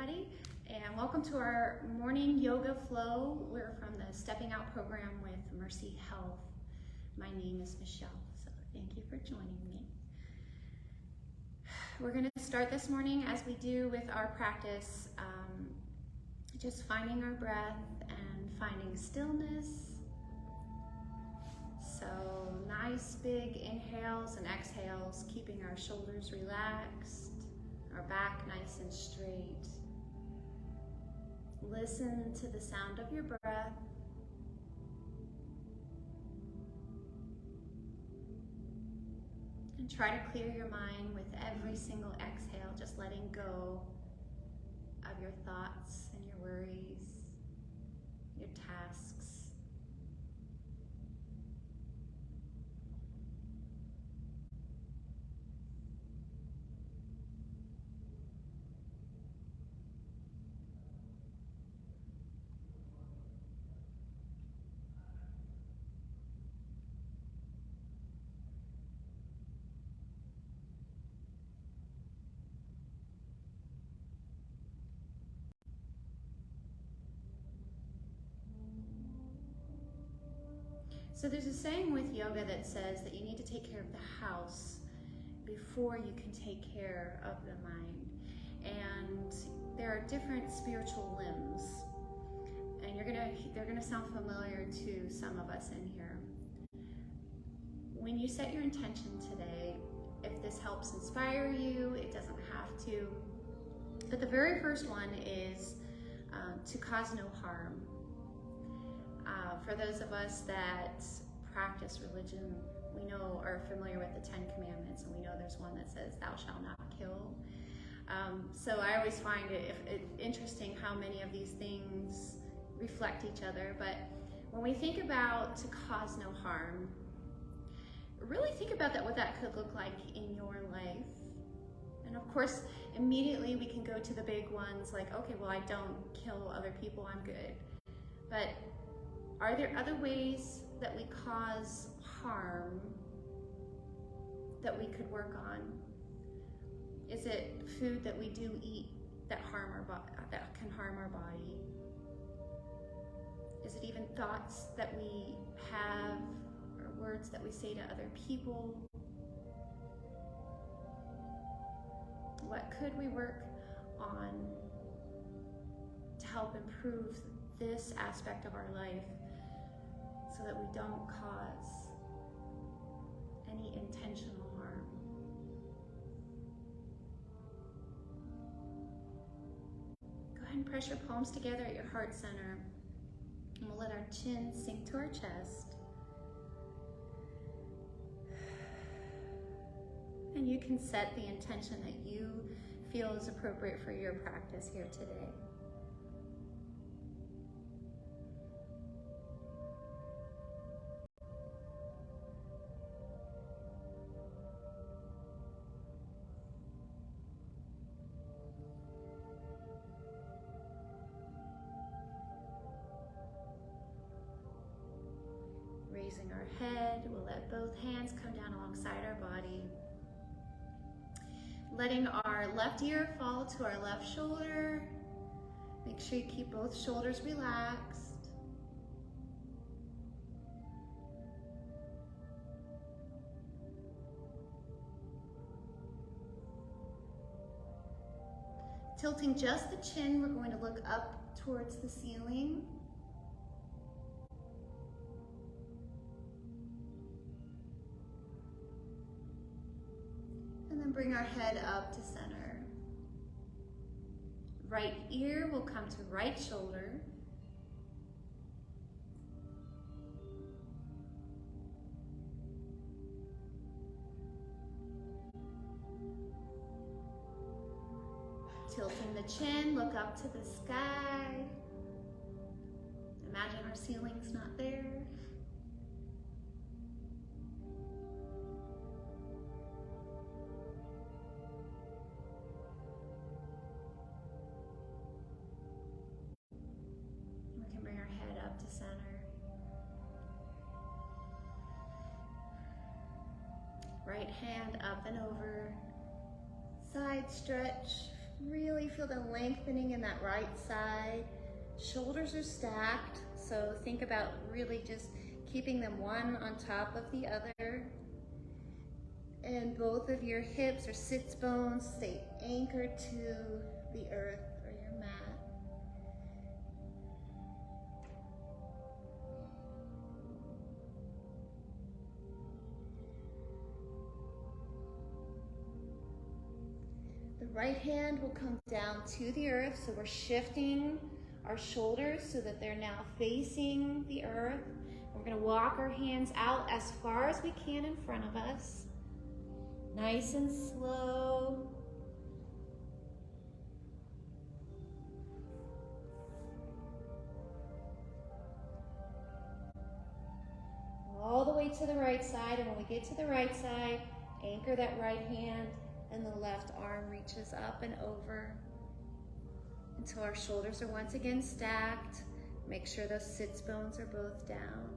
everybody, and welcome to our morning yoga flow. We're from the Stepping Out program with Mercy Health. My name is Michelle, so thank you for joining me. We're going to start this morning as we do with our practice, just finding our breath and finding stillness. So nice big inhales and exhales, keeping our shoulders relaxed, our back nice and straight. Listen to the sound of your breath. And try to clear your mind with every single exhale, just letting go of your thoughts and your worries, your tasks. So there's a saying with yoga that says that you need to take care of the house before you can take care of the mind. And there are different spiritual limbs. And they're gonna sound familiar to some of us in here. When you set your intention today, if this helps inspire you, it doesn't have to. But the very first one is to cause no harm. For those of us that practice religion, we know are familiar with the 10 Commandments, and we know there's one that says, "Thou shalt not kill." So I always find it interesting how many of these things reflect each other. But when we think about to cause no harm, really think about what that could look like in your life. And of course, immediately we can go to the big ones like, okay, well, I don't kill other people, I'm good. But are there other ways that we cause harm that we could work on? Is it food that we do eat that can harm our body? Is it even thoughts that we have or words that we say to other people? What could we work on to help improve this aspect of our life so that we don't cause any intentional harm? Go ahead and press your palms together at your heart center, and we'll let our chin sink to our chest. And you can set the intention that you feel is appropriate for your practice here today. Raising our head, we'll let both hands come down alongside our body. Letting our left ear fall to our left shoulder. Make sure you keep both shoulders relaxed. Tilting just the chin, we're going to look up towards the ceiling. And then bring our head up to center. Right ear will come to right shoulder. Tilting the chin, look up to the sky. Imagine our ceiling's not there. To center. Right hand up and over. Side stretch. Really feel feel the lengthening in that right side. Shoulders are stacked, so think about really just keeping them one on top of the other. And both of your hips or sits bones stay anchored to the earth or your mat. The right hand will come down to the earth, so we're shifting our shoulders so that they're now facing the earth. We're going to walk our hands out as far as we can in front of us. Nice and slow. All the way to the right side, and when we get to the right side, anchor that right hand and the left arm reaches up and over until our shoulders are once again stacked. Make sure those sits bones are both down.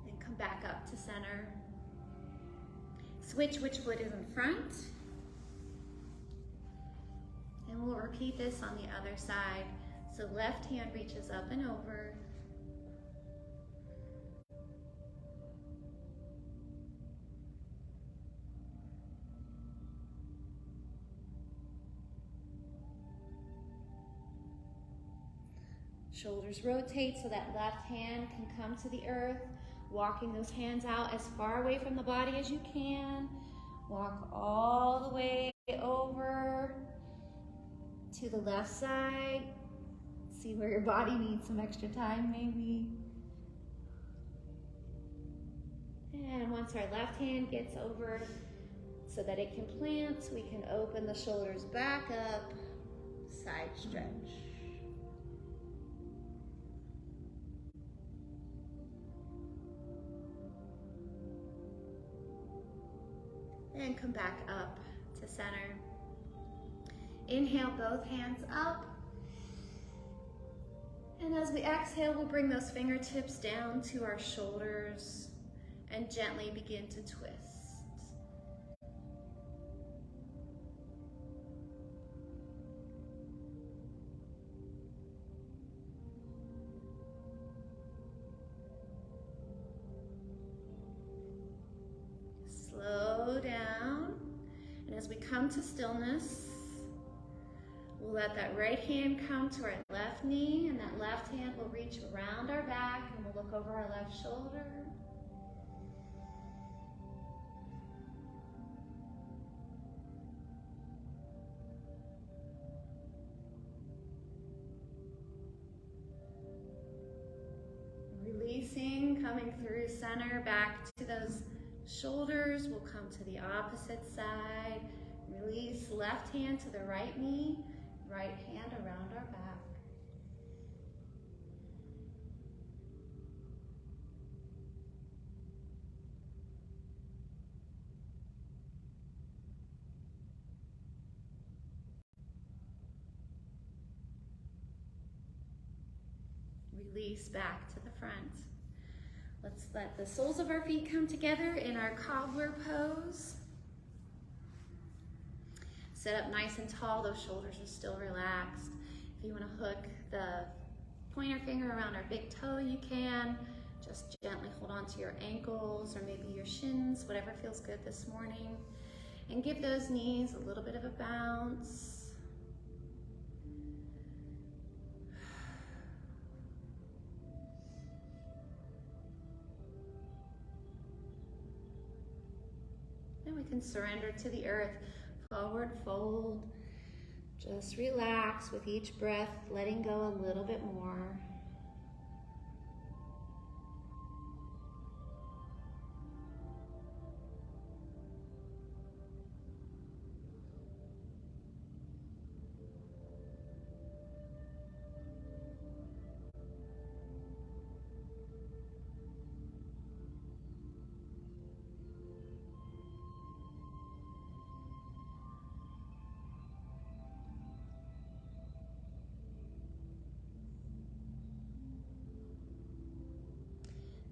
And come back up to center. Switch which foot is in front. And we'll repeat this on the other side. So left hand reaches up and over. Shoulders rotate so that left hand can come to the earth. Walking those hands out as far away from the body as you can. Walk all the way over to the left side. See where your body needs some extra time maybe. And once our left hand gets over so that it can plant, we can open the shoulders back up, side stretch. And come back up to center. Inhale, both hands up. And as we exhale, we'll bring those fingertips down to our shoulders and gently begin to twist. Slow down, and as we come to stillness, we'll let that right hand come to our left knee, and that left hand will reach around our back, and we'll look over our left shoulder. Releasing, coming through center, back to those shoulders. We'll come to the opposite side. Release, left hand to the right knee, right hand around our back. Release back to the front. Let's let the soles of our feet come together in our cobbler pose. Sit up nice and tall, those shoulders are still relaxed. If you want to hook the pointer finger around our big toe, you can. Just gently hold on to your ankles or maybe your shins, whatever feels good this morning. And give those knees a little bit of a bounce. Then we can surrender to the earth. Forward fold. Just relax with each breath, letting go a little bit more.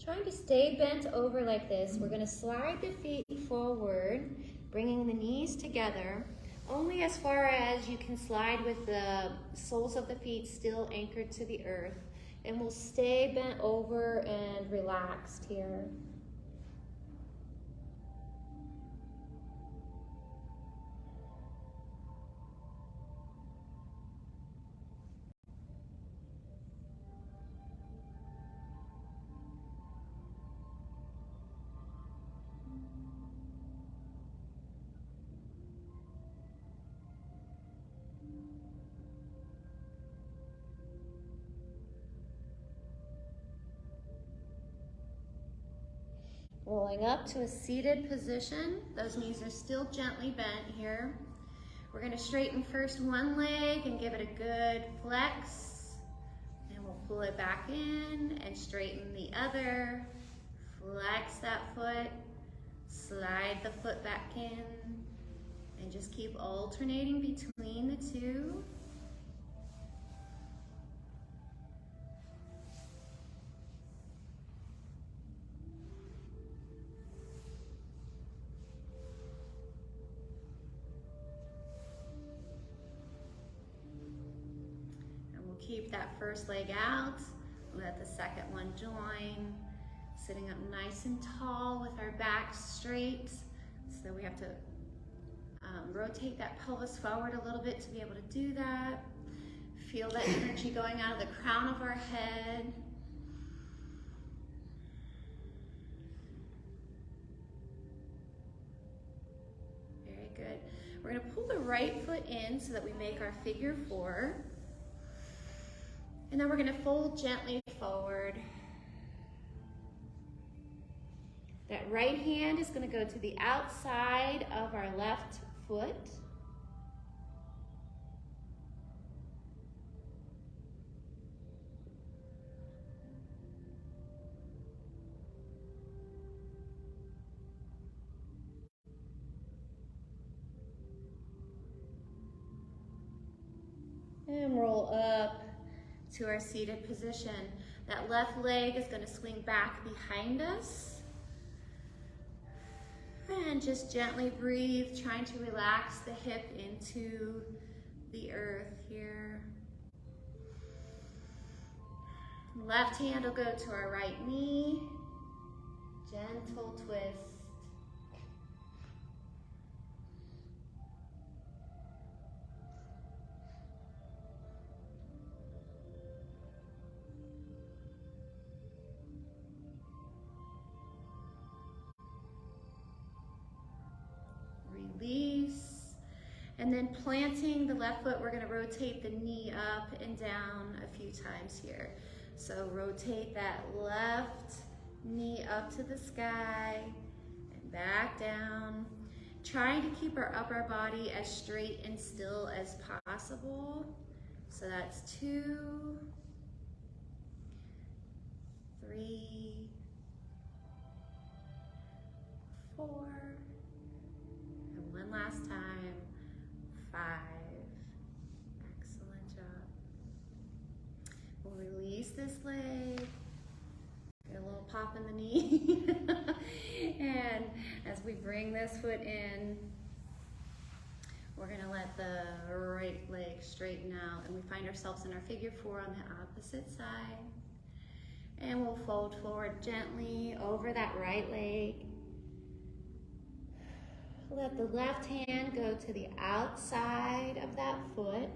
Trying to stay bent over like this. We're gonna slide the feet forward, bringing the knees together, only as far as you can slide with the soles of the feet still anchored to the earth. And we'll stay bent over and relaxed here. Rolling up to a seated position. Those knees are still gently bent here. We're gonna straighten first one leg and give it a good flex. And we'll pull it back in and straighten the other. Flex that foot, slide the foot back in, and just keep alternating between the two. Keep that first leg out, let the second one join. Sitting up nice and tall with our backs straight. So we have to rotate that pelvis forward a little bit to be able to do that. Feel that energy going out of the crown of our head. Very good. We're gonna pull the right foot in so that we make our figure four. And then we're gonna fold gently forward. That right hand is gonna go to the outside of our left foot. And roll up to our seated position. That left leg is going to swing back behind us. And just gently breathe, trying to relax the hip into the earth here. Left hand will go to our right knee. Gentle twist. Release, and then planting the left foot, we're going to rotate the knee up and down a few times here. So rotate that left knee up to the sky and back down, trying to keep our upper body as straight and still as possible. So that's 2, 3, 4, and one last time, 5. Excellent job. We'll release this leg, get a little pop in the knee, and as we bring this foot in, we're gonna let the right leg straighten out, and we find ourselves in our figure 4 on the opposite side. And we'll fold forward gently over that right leg. Let the left hand go to the outside of that foot.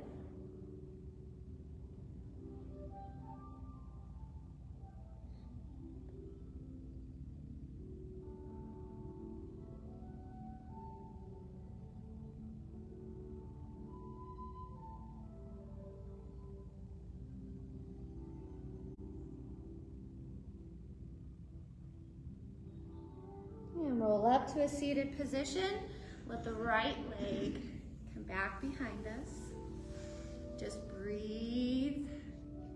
And roll up to a seated position. Let the right leg come back behind us. Just breathe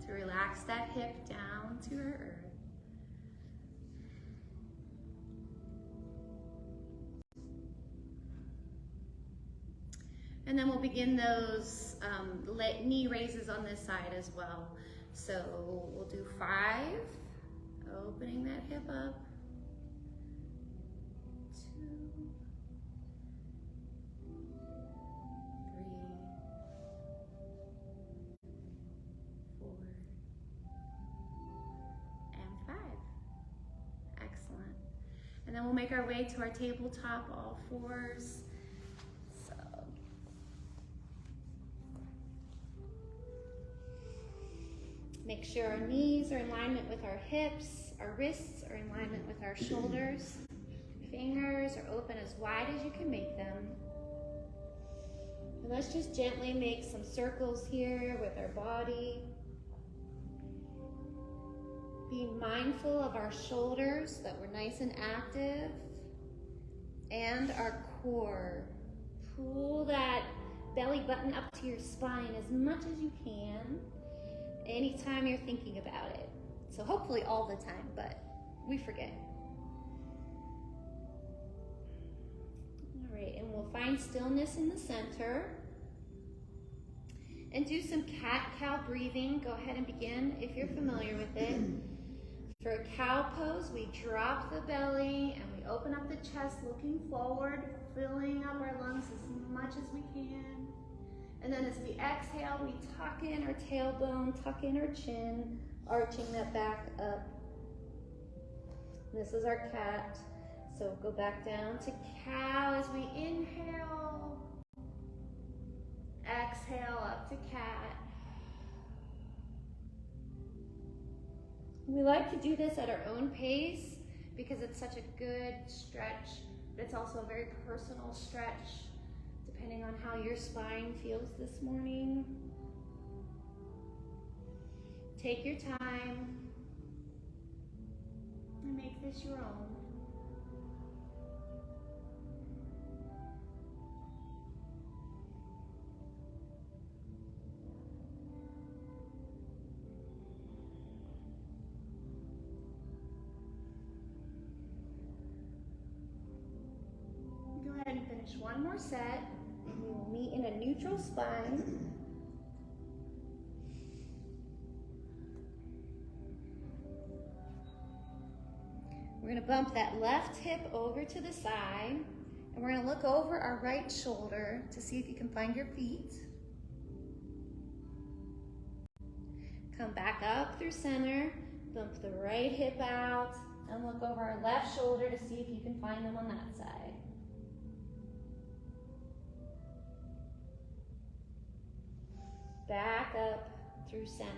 to relax that hip down to our earth. And then we'll begin those knee raises on this side as well. So we'll do 5 Opening that hip up. 2, 3, 4, and 5. Excellent. And then we'll make our way to our tabletop, all fours. So, make sure our knees are in alignment with our hips, our wrists are in alignment with our shoulders. Fingers are open as wide as you can make them. And let's just gently make some circles here with our body. Being mindful of our shoulders, that we're nice and active, and our core. Pull that belly button up to your spine as much as you can anytime you're thinking about it. So hopefully all the time, but we forget. All right, and we'll find stillness in the center. And do some cat-cow breathing. Go ahead and begin if you're familiar with it. For a cow pose, we drop the belly and we open up the chest looking forward, filling up our lungs as much as we can. And then as we exhale, we tuck in our tailbone, tuck in our chin, arching that back up. This is our cat. So go back down to cow as we inhale. Exhale up to cat. We like to do this at our own pace because it's such a good stretch, but it's also a very personal stretch depending on how your spine feels this morning. Take your time and make this your own. Finish one more set, and we will meet in a neutral spine. We're going to bump that left hip over to the side, and we're going to look over our right shoulder to see if you can find your feet. Come back up through center, bump the right hip out, and look over our left shoulder to see if you can find them on that side. Back up through center.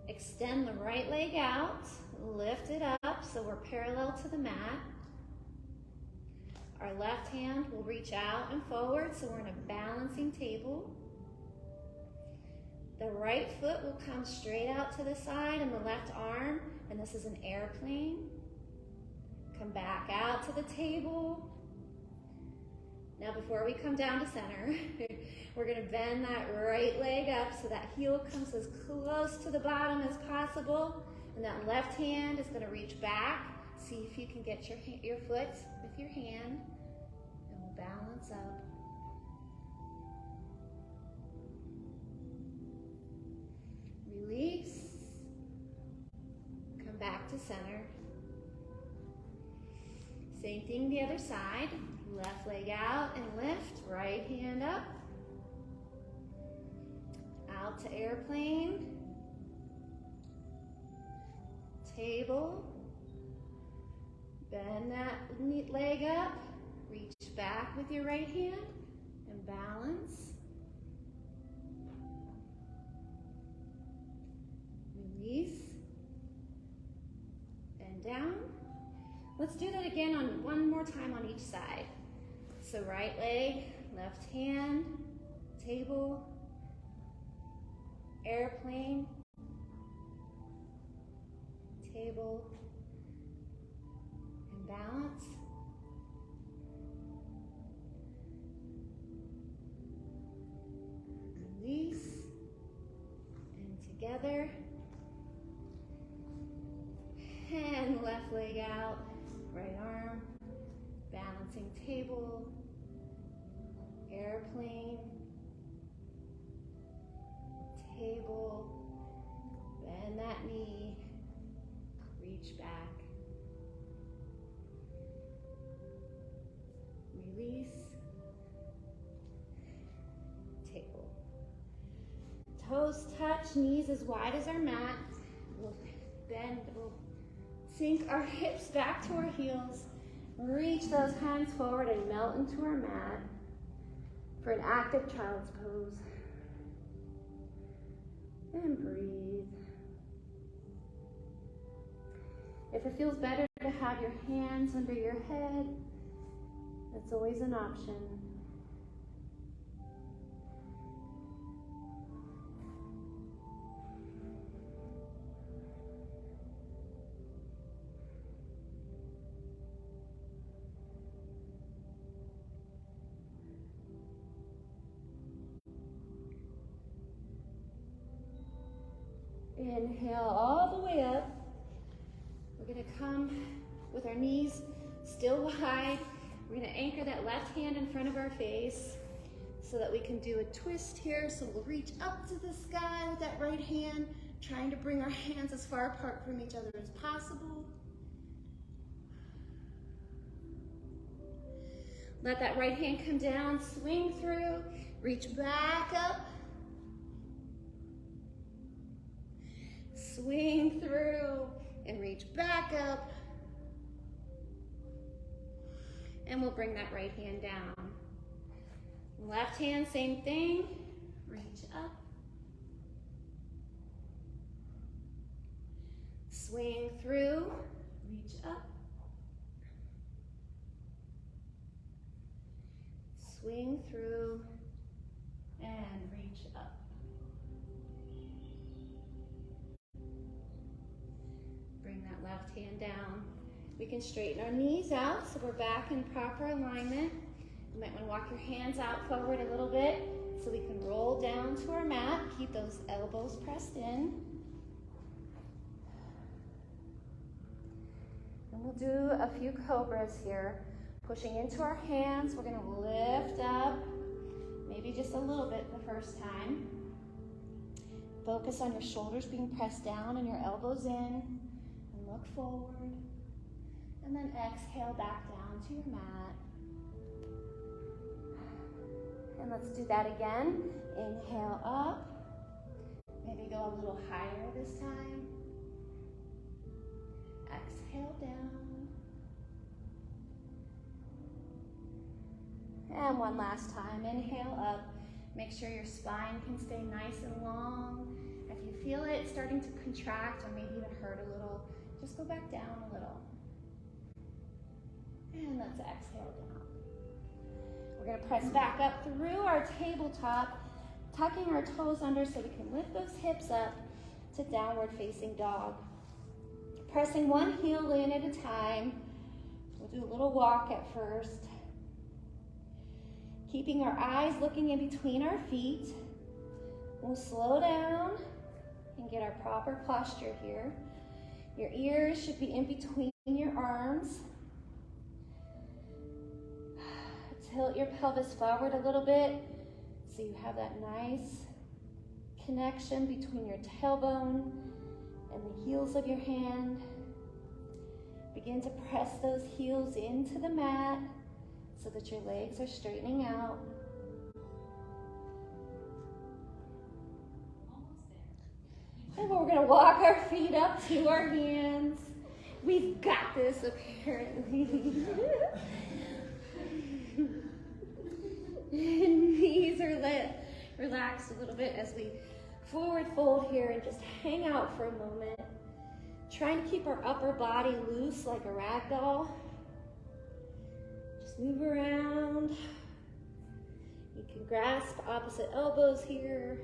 Extend the right leg out, lift it up so we're parallel to the mat. Our left hand will reach out and forward so we're in a balancing table. The right foot will come straight out to the side and the left arm, and this is an airplane. Come back out to the table. Now before we come down to center, we're going to bend that right leg up so that heel comes as close to the bottom as possible. And that left hand is going to reach back. See if you can get your foot with your hand. And we'll balance up. Release. Come back to center. Same thing the other side. Left leg out and lift, right hand up. Out to airplane. Table. Bend that leg up. Reach back with your right hand and balance. Release. Bend down. Let's do that again on one more time on each side. So right leg, left hand, table, airplane, table, and balance. Release, and together. And left leg out, right arm, balancing table, airplane, table, bend that that knee, reach back. Release. Table. Toes touch, knees as wide as our mat. We'll bend, we'll sink our hips back to our heels. Reach those hands forward and melt into our mat for an active child's pose. And breathe. If it feels better to have your hands under your head, that's always an option. Inhale all the way up. We're going to come with our knees still wide. We're going to anchor that left hand in front of our face so that we can do a twist here. So we'll reach up to the sky with that right hand, trying to bring our hands as far apart from each other as possible. Let that right hand come down, swing through, reach back up. Swing through and reach back up. And we'll bring that right hand down. Left hand, same thing. Reach up. Swing through, reach up. Swing through and reach up. Bring that left hand down. We can straighten our knees out so we're back in proper alignment. You might want to walk your hands out forward a little bit so we can roll down to our mat. Keep those elbows pressed in. And we'll do a few cobras here. Pushing into our hands, we're going to lift up, maybe just a little bit the first time. Focus on your shoulders being pressed down and your elbows in. Look forward, and then exhale back down to your mat. And let's do that again. Inhale up, maybe go a little higher this time. Exhale down. And one last time, inhale up. Make sure your spine can stay nice and long. If you feel it starting to contract or maybe even hurt a little, just go back down a little. And let's exhale down. We're going to press back up through our tabletop, tucking our toes under so we can lift those hips up to downward facing dog. Pressing one heel in at a time. We'll do a little walk at first. Keeping our eyes looking in between our feet. We'll slow down and get our proper posture here. Your ears should be in between your arms. Tilt your pelvis forward a little bit so you have that nice connection between your tailbone and the heels of your hand. Begin to press those heels into the mat so that your legs are straightening out. And we're going to walk our feet up to our hands. We've got this, apparently. Knees are relaxed a little bit as we forward fold here and just hang out for a moment. Trying to keep our upper body loose like a rag doll. Just move around. You can grasp opposite elbows here.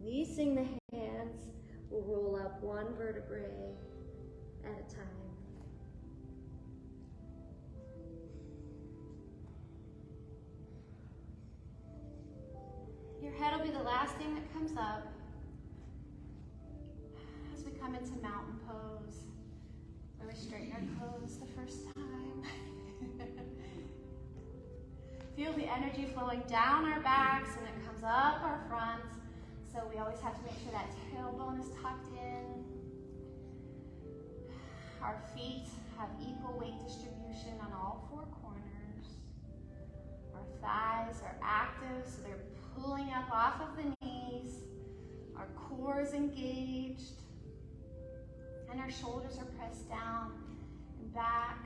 Releasing the hands, we'll roll up one vertebrae at a time. Your head will be the last thing that comes up as we come into mountain pose, where we straighten our toes the first time. Feel the energy flowing down our backs and it comes up our fronts. So we always have to make sure that tailbone is tucked in. Our feet have equal weight distribution on all four corners. Our thighs are active, so they're pulling up off of the knees. Our core is engaged. And our shoulders are pressed down and back.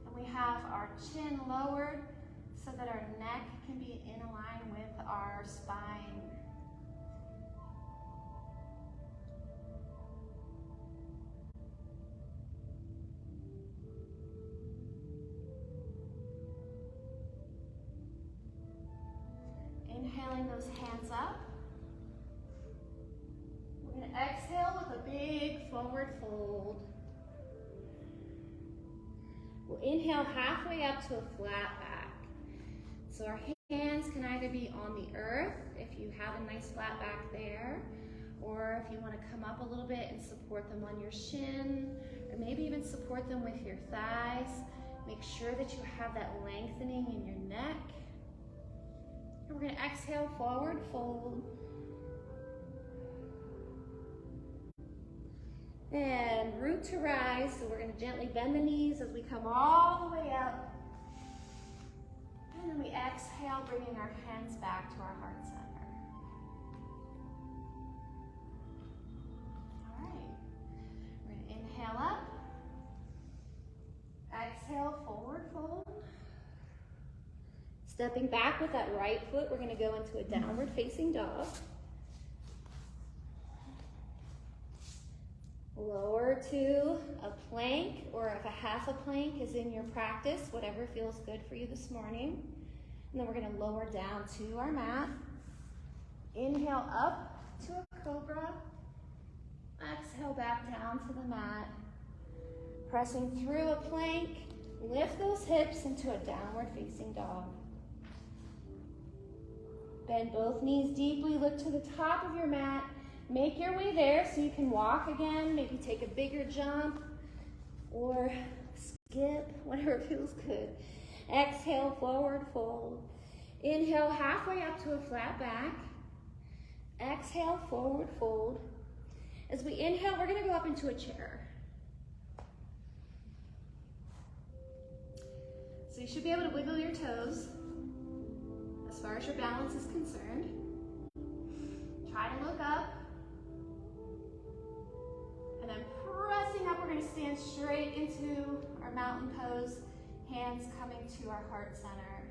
And we have our chin lowered so that our neck can be in line with our spine. Inhaling those hands up. We're going to exhale with a big forward fold. We'll inhale halfway up to a flat back. So our hands can either be on the earth, if you have a nice flat back there, or if you want to come up a little bit and support them on your shin, or maybe even support them with your thighs. Make sure that you have that lengthening in your neck. And we're going to exhale, forward fold. And root to rise, so we're going to gently bend the knees as we come all the way up. And then we exhale, bringing our hands back to our heart center. All right. We're going to inhale up. Exhale, forward fold. Stepping back with that right foot, we're going to go into a downward facing dog. Lower to a plank, or if a half a plank is in your practice, whatever feels good for you this morning. And then we're going to lower down to our mat. Inhale up to a cobra. Exhale back down to the mat. Pressing through a plank, lift those hips into a downward facing dog. Bend both knees deeply, look to the top of your mat. Make your way there so you can walk again, maybe take a bigger jump or skip, whatever feels good. Exhale, forward fold. Inhale, halfway up to a flat back. Exhale, forward fold. As we inhale, we're going to go up into a chair. So you should be able to wiggle your toes as far as your balance is concerned. Try to look up. And then pressing up, we're going to stand straight into our mountain pose, hands coming to our heart center.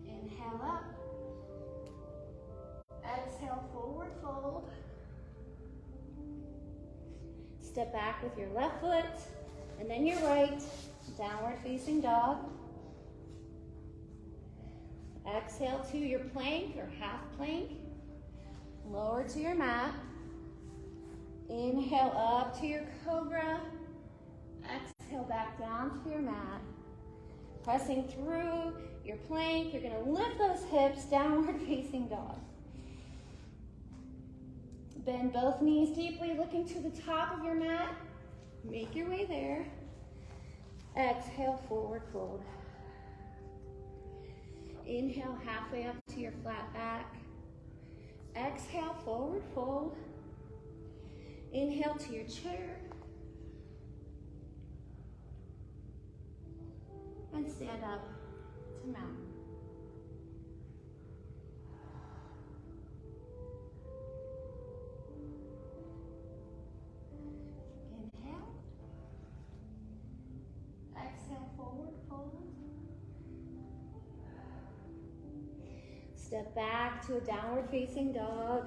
Inhale up. Exhale, forward fold. Step back with your left foot, and then your right, downward facing dog. Exhale to your plank or half plank. Lower to your mat. Inhale up to your cobra. Exhale back down to your mat. Pressing through your plank, you're going to lift those hips, downward facing dog. Bend both knees deeply, looking to the top of your mat. Make your way there. Exhale, forward fold. Inhale, halfway up to your flat back. Exhale, forward fold. Inhale to your chair. And stand up to mountain. Inhale. Exhale, forward fold. Step back to a downward facing dog.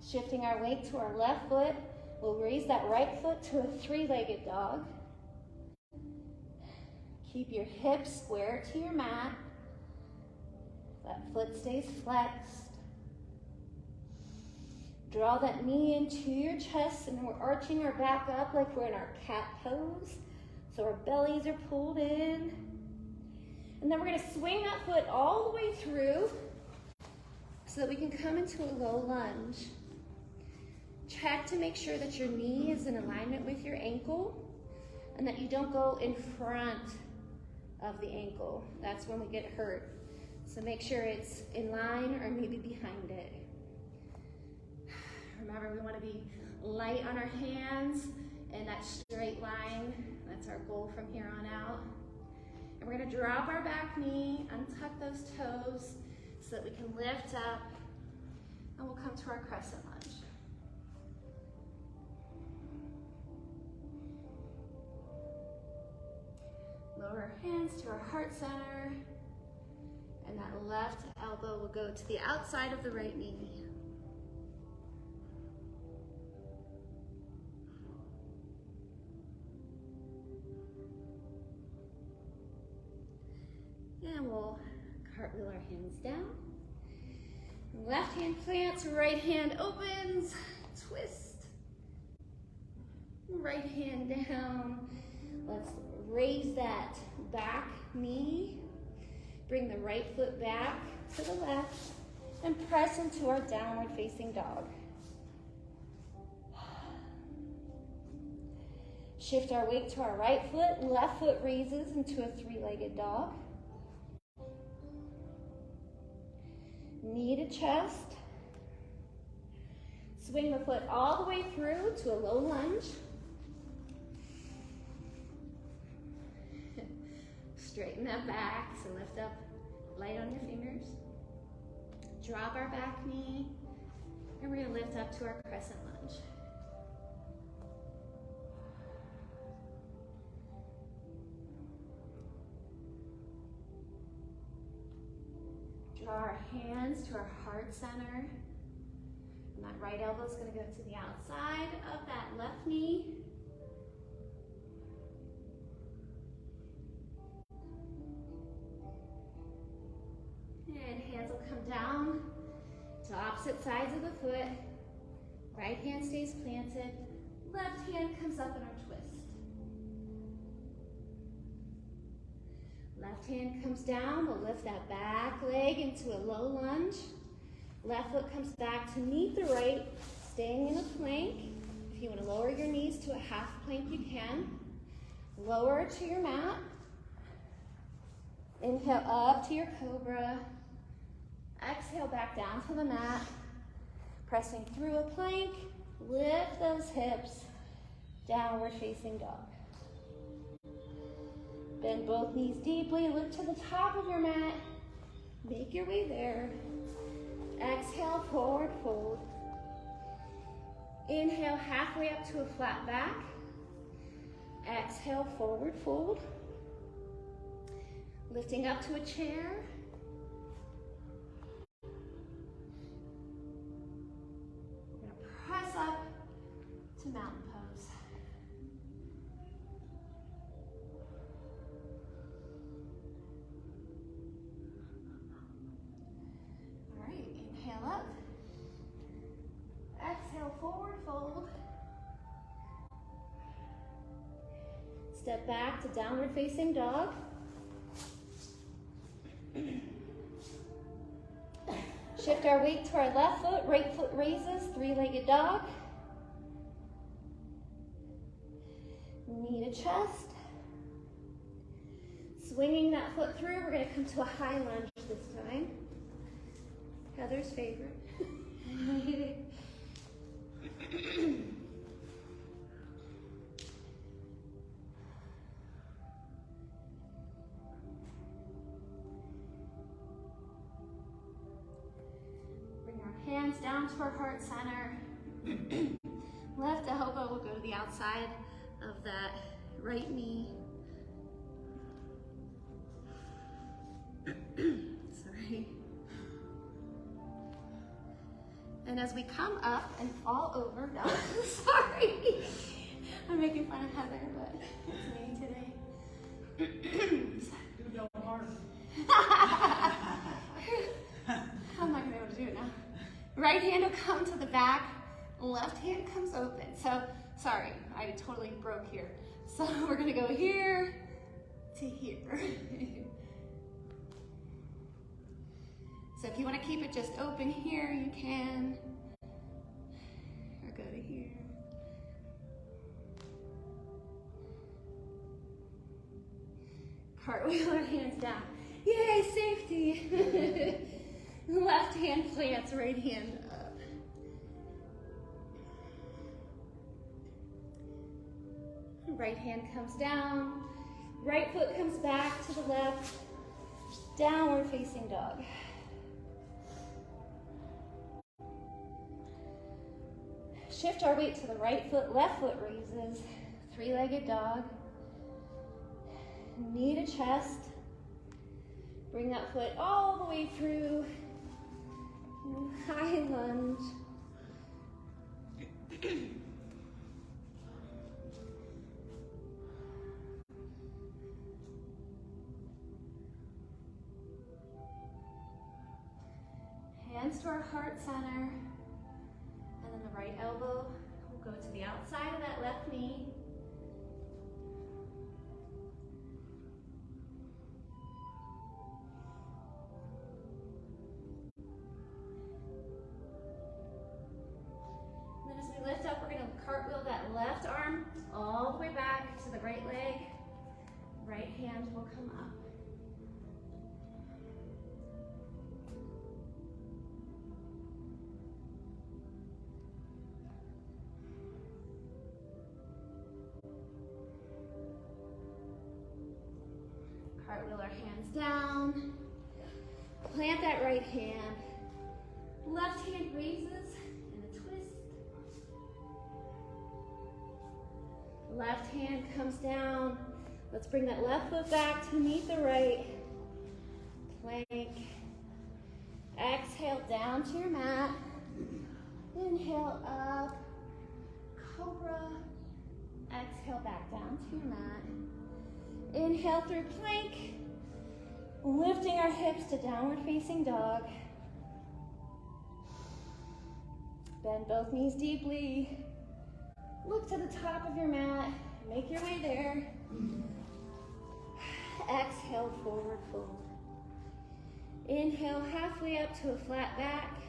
Shifting our weight to our left foot, we'll raise that right foot to a three-legged dog. Keep your hips square to your mat. That foot stays flexed. Draw that knee into your chest, and we're arching our back up like we're in our cat pose. So our bellies are pulled in. And then we're going to swing that foot all the way through so that we can come into a low lunge. Check to make sure that your knee is in alignment with your ankle and that you don't go in front of the ankle. That's when we get hurt. So make sure it's in line or maybe behind it. Remember, we want to be light on our hands and that straight line. That's our goal from here on out. And we're going to drop our back knee, untuck those toes so that we can lift up, and we'll come to our crescent lunge. Lower our hands to our heart center, and that left elbow will go to the outside of the right knee. And we'll cartwheel our hands down. Left hand plants, right hand opens, twist. Right hand down. Let's raise that back knee. Bring the right foot back to the left and press into our downward facing dog. Shift our weight to our right foot. Left foot raises into a three-legged dog. Knee to chest. Swing the foot all the way through to a low lunge. Straighten that back, so lift up light on your fingers. Drop our back knee, and we're going to lift up to our crescent lunge. Draw our hands to our heart center. And that right elbow is going to go to the outside of that left knee. And hands will come down to opposite sides of the foot. Right hand stays planted. Left hand comes up in our twist. Left hand comes down. We'll lift that back leg into a low lunge. Left foot comes back to meet the right, staying in a plank. If you want to lower your knees to a half plank, you can. Lower to your mat. Inhale up to your cobra. Exhale back down to the mat. Pressing through a plank. Lift those hips. Downward facing dog. Bend both knees deeply. Lift to the top of your mat. Make your way there. Exhale, forward fold. Inhale, halfway up to a flat back. Exhale, forward fold. Lifting up to a chair. We're going to press up to mountain pose. All right, inhale up. Exhale, forward fold. Step back to downward facing dog. Shift our weight to our left foot, right foot raises, three-legged dog. Knee to chest. Swinging that foot through, we're going to come to a high lunge this time. Heather's favorite. Hands down to our heart center. Left elbow will go to the outside of that right knee. Sorry. And as we come up and fall over, no, sorry. I'm making fun of Heather, but it's me today. I'm not gonna be able to do it now. Right hand will come to the back, left hand comes open. So, sorry, I totally broke here. So we're gonna go here to here. So if you want to keep it just open here, you can. Or go to here. Cartwheel our hands down. Yay, safety! Left hand plants, right hand up. Right hand comes down. Right foot comes back to the left. Downward facing dog. Shift our weight to the right foot, left foot raises. Three-legged dog. Knee to chest. Bring that foot all the way through. High lunge. Hands to our heart center. And then the right elbow will go to the outside of that left knee. Lift up, we're going to cartwheel that left arm all the way back to the right leg. Right hand will come up. Cartwheel our hands down. Plant that right hand. Left hand raises. Left hand comes down. Let's bring that left foot back to meet the right. Plank. Exhale down to your mat. Inhale up. Cobra. Exhale back down to your mat. Inhale through plank. Lifting our hips to downward facing dog. Bend both knees deeply. Look to the top of your mat, make your way there. Exhale, forward fold. Inhale, halfway up to a flat back.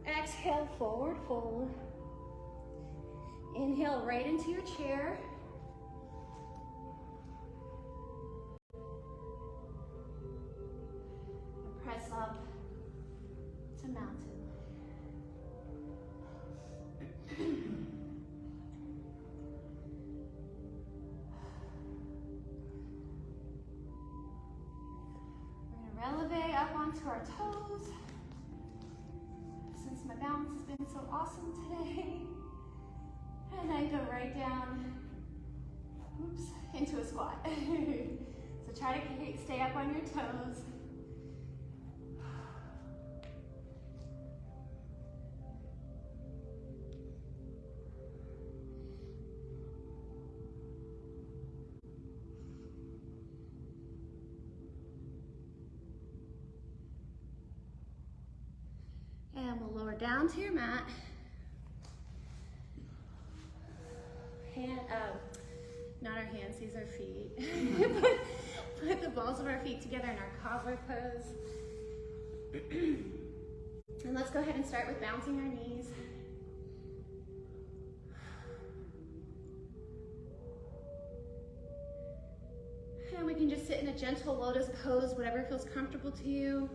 Exhale, forward fold. Inhale, right into your chair. And press up to mountain. Releve up onto our toes. Since my balance has been so awesome today. And then go right down, oops, into a squat. So try to stay up on your toes. And we'll lower down to your mat. Not our hands, these are feet. Put the balls of our feet together in our cobbler pose. And let's go ahead and start with bouncing our knees. And we can just sit in a gentle lotus pose, whatever feels comfortable to you.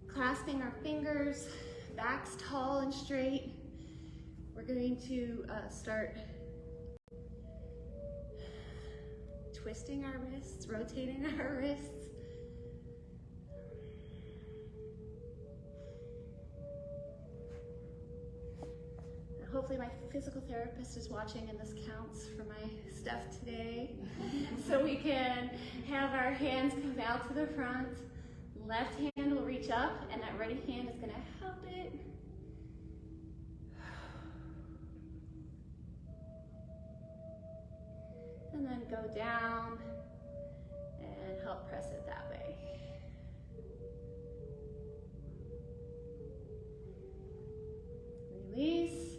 Clasping our fingers, backs tall and straight. We're going to start twisting our wrists, rotating our wrists. And hopefully my physical therapist is watching and this counts for my stuff today. So we can have our hands come out to the front. Left hand will reach up and that right hand is going to help it. And then go down and help press it that way. Release.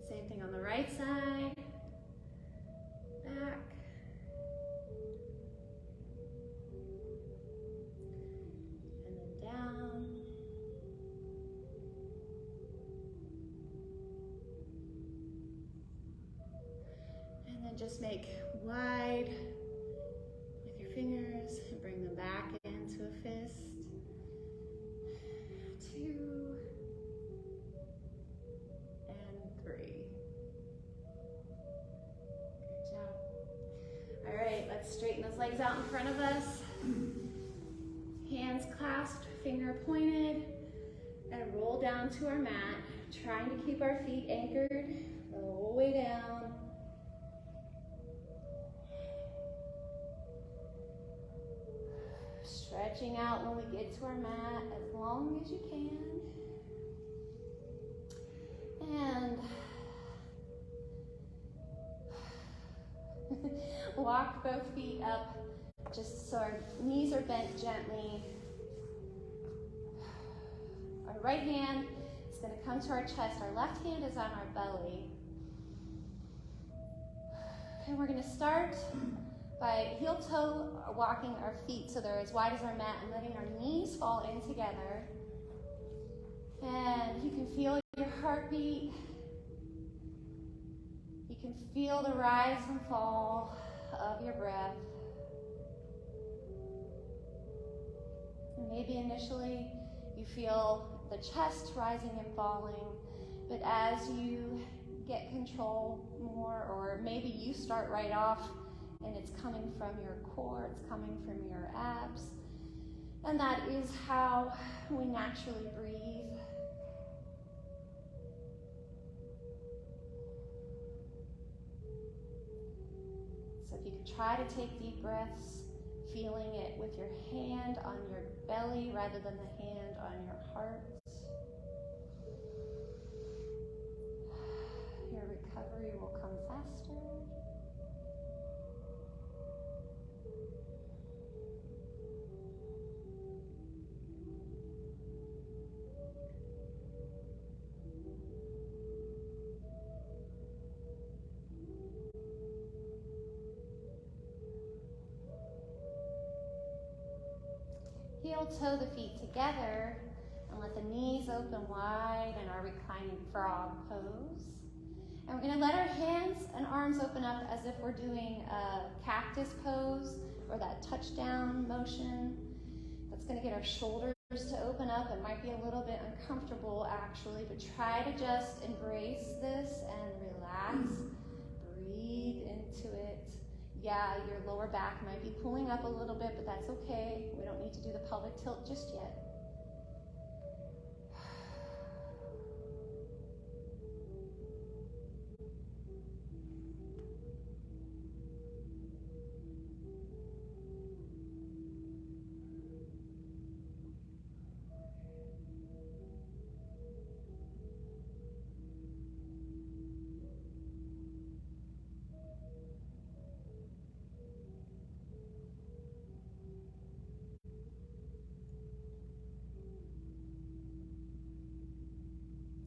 Same thing on the right side. Back. And then just make wide with your fingers and bring them back into a fist. 2 and 3. Good job. All right, let's straighten those legs out in front of us. Hands clasped, finger pointed, and roll down to our mat, trying to keep our feet anchored the whole way down. Stretching out when we get to our mat as long as you can. And walk both feet up just so our knees are bent gently. Our right hand is going to come to our chest. Our left hand is on our belly. And we're going to start by heel-toe walking our feet so they're as wide as our mat and letting our knees fall in together. And you can feel your heartbeat. You can feel the rise and fall of your breath. And maybe initially you feel the chest rising and falling, but as you get control more, or maybe you start right off and it's coming from your core, it's coming from your abs, and that is how we naturally breathe. So if you could try to take deep breaths, feeling it with your hand on your belly rather than the hand on your heart. Your recovery will come faster. Heel-toe the feet together and let the knees open wide in our reclining frog pose. And we're going to let our hands and arms open up as if we're doing a cactus pose or that touchdown motion. That's going to get our shoulders to open up. It might be a little bit uncomfortable actually, but try to just embrace this and relax. Breathe into it. Yeah, your lower back might be pulling up a little bit, but that's okay. We don't need to do the pelvic tilt just yet.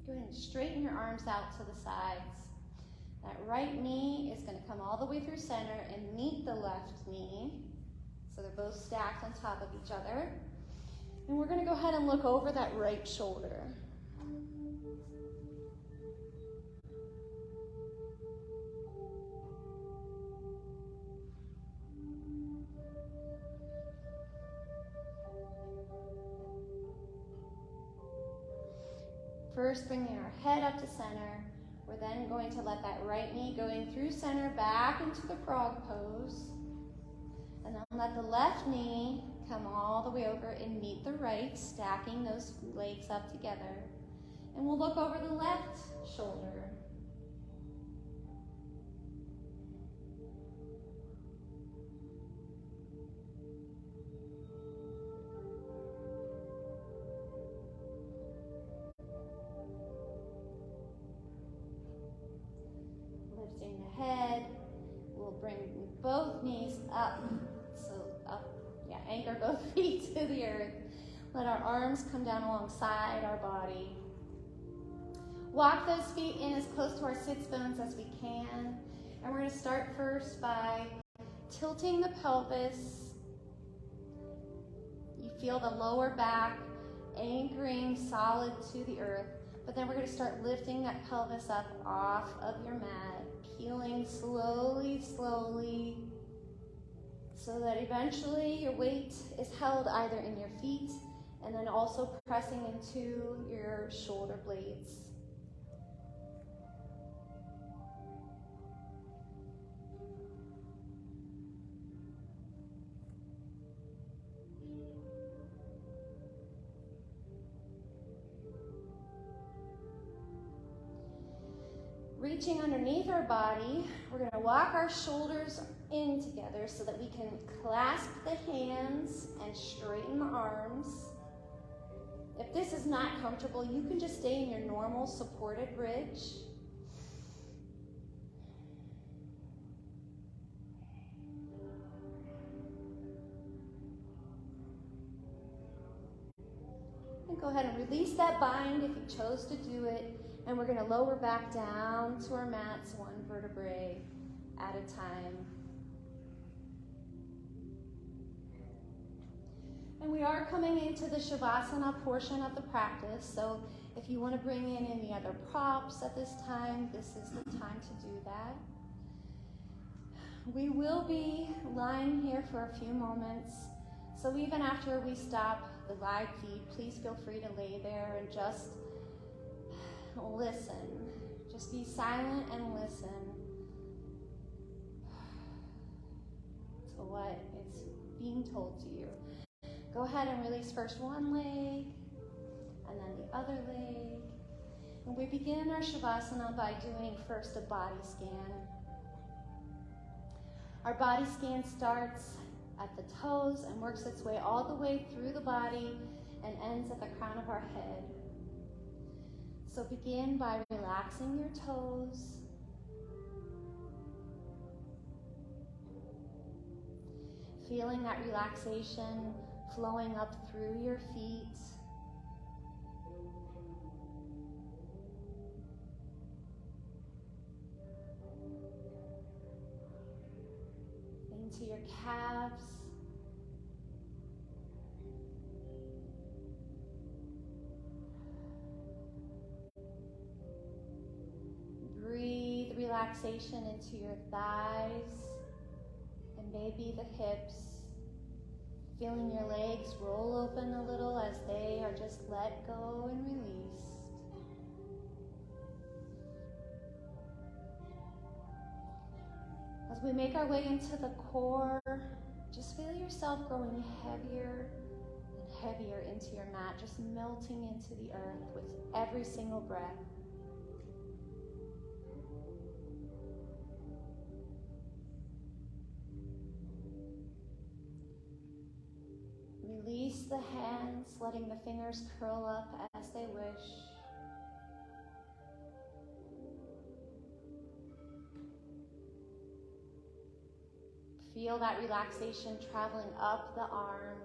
Go ahead and straighten your arms out to the sides. That right knee is going to come all the way through center and meet the left knee. So they're both stacked on top of each other. And we're going to go ahead and look over that right shoulder. First, bringing our head up to center. We're then going to let that right knee going through center back into the frog pose. And then let the left knee come all the way over and meet the right, stacking those legs up together. And we'll look over the left shoulder. Lifting the head, we'll bring both knees up, anchor both feet to the earth. Let our arms come down alongside our body. Walk those feet in as close to our sits bones as we can. And we're going to start first by tilting the pelvis. You feel the lower back anchoring solid to the earth. But then we're going to start lifting that pelvis up off of your mat, peeling slowly, slowly, so that eventually your weight is held either in your feet and then also pressing into your shoulder blades. Reaching underneath our body, we're going to walk our shoulders in together so that we can clasp the hands and straighten the arms. If this is not comfortable, you can just stay in your normal supported bridge. And go ahead and release that bind if you chose to do it. And we're going to lower back down to our mats, one vertebrae at a time. And we are coming into the Shavasana portion of the practice, so if you want to bring in any other props at this time, this is the time to do that. We will be lying here for a few moments, so even after we stop the live feed, please feel free to lay there and just listen. Just be silent and listen to what is being told to you. Go ahead and release first one leg and then the other leg. And we begin our Shavasana by doing first a body scan. Our body scan starts at the toes and works its way all the way through the body and ends at the crown of our head. So begin by relaxing your toes. Feeling that relaxation flowing up through your feet. Into your calves. Breathe relaxation into your thighs and maybe the hips. Feeling your legs roll open a little as they are just let go and released. As we make our way into the core, just feel yourself growing heavier and heavier into your mat, just melting into the earth with every single breath. Release the hands, letting the fingers curl up as they wish. Feel that relaxation traveling up the arm.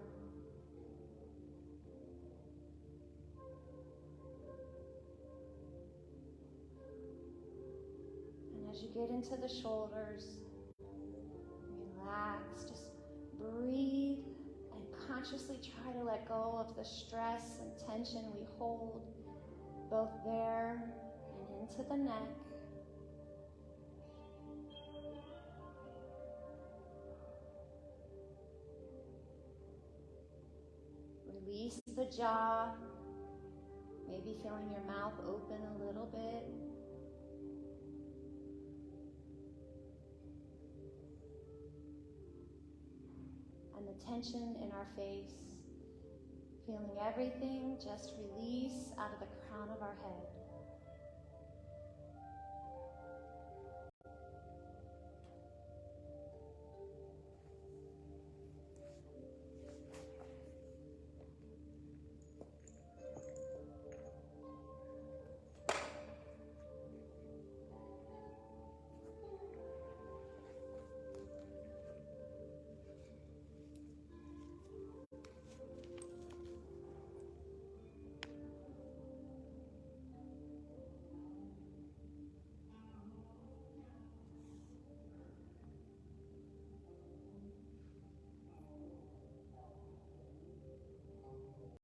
And as you get into the shoulders, relax, just breathe. Consciously try to let go of the stress and tension we hold both there and into the neck. Release the jaw, maybe feeling your mouth open a little bit. And the tension in our face, feeling everything just release out of the crown of our head.